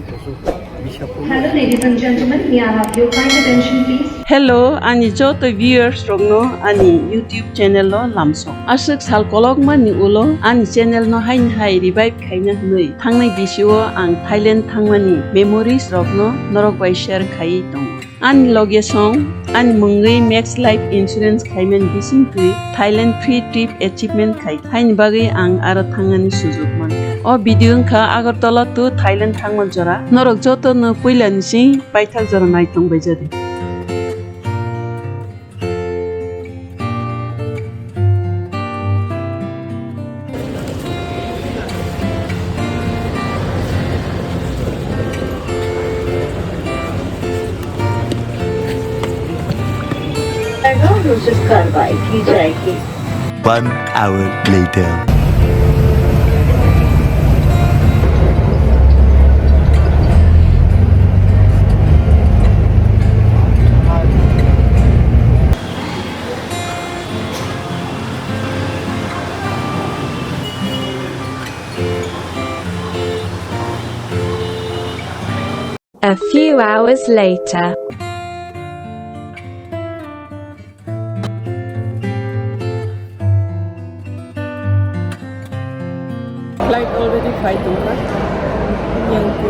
Hello, ladies and gentlemen. May I have your kind attention, please? Hello, ani joto viewers rogno ani YouTube channel lo lamso. Asuk sal kolog mani ulo ani channel no hain hai revive khaina hnui. Thangnai bisio ang Thailand thangmani memories rogno norok bai share khai tong. Ani loge song ani mungai max life insurance khaimen phasingtwi Thailand free trip achievement khai. Hain bagai ang aro thangani sujog man. O video kha Agartala to Thailand thangman jora norok joto no poilan si paithak jora nai tong bai jari. कार्रवाई की जाएगी। 1 hour later. A few hours later. Flight already fighting ka yang ku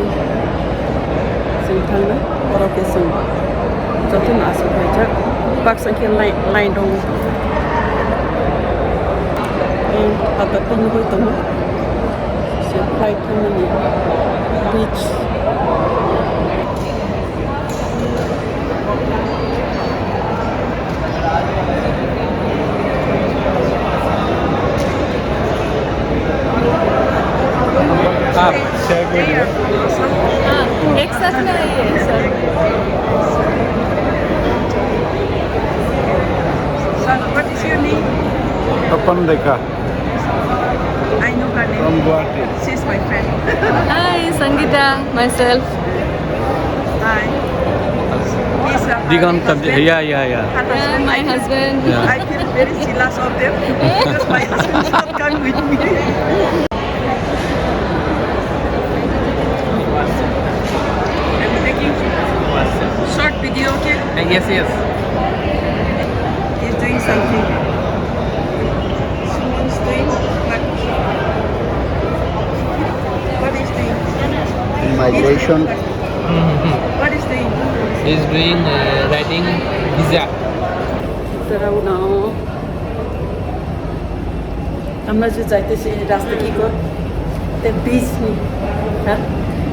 sing thangna oroke sing jotin asu bhaja bak sangke line dong ata tung hoi tong se flight thangni beach आप share कीजिए एक साथ में आइए sir. What is your name? अपन देखा I know her name. from Guwahati. She's my friend. Hi, Sangeeta, myself. Hi. These are Digan her husband. yeah. Yeah, my husband. Yeah. I feel very jealous of them because my husband is not coming with me. I'm making short video, okay? Yes. He's doing something. Someone's doing what is doing? Migration. What is doing? He's doing writing visa. Tara una. আমরা যে যাইতেছি রাস্তা কি কর তে beach নি হ্যাঁ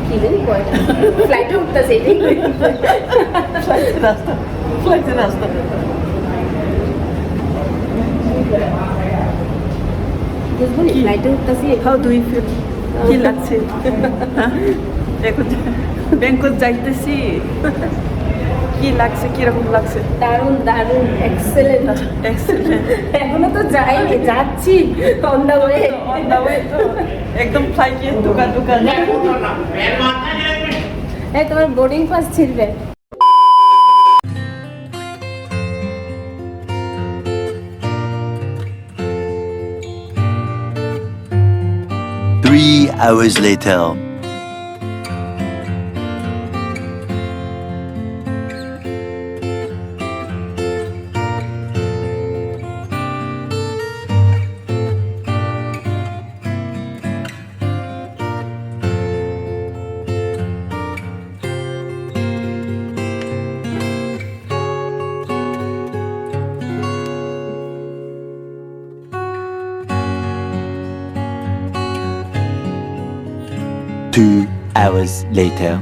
কি জানি কয় ফ্লাইটে উঠতেছে এটাই ফ্লাইটের রাস্তা বুঝবো নি ফ্লাইটে উঠতেছি হাউ ডু ইউ ফিল কি লাগছে হ্যাঁ এখন ব্যাংকক যাইতেছি কি লাগছে কিরকম লাগছে দারুণ দারুণ এক্সেলেন্ট এক্সেলেন্ট এখনো তো যাইনি যাচ্ছি অন দা ওয়ে তো একদম ফ্লাইটে ঢোকা এই তোমার বোর্ডিং পাস ছিড়বে Three hours later. Two hours later.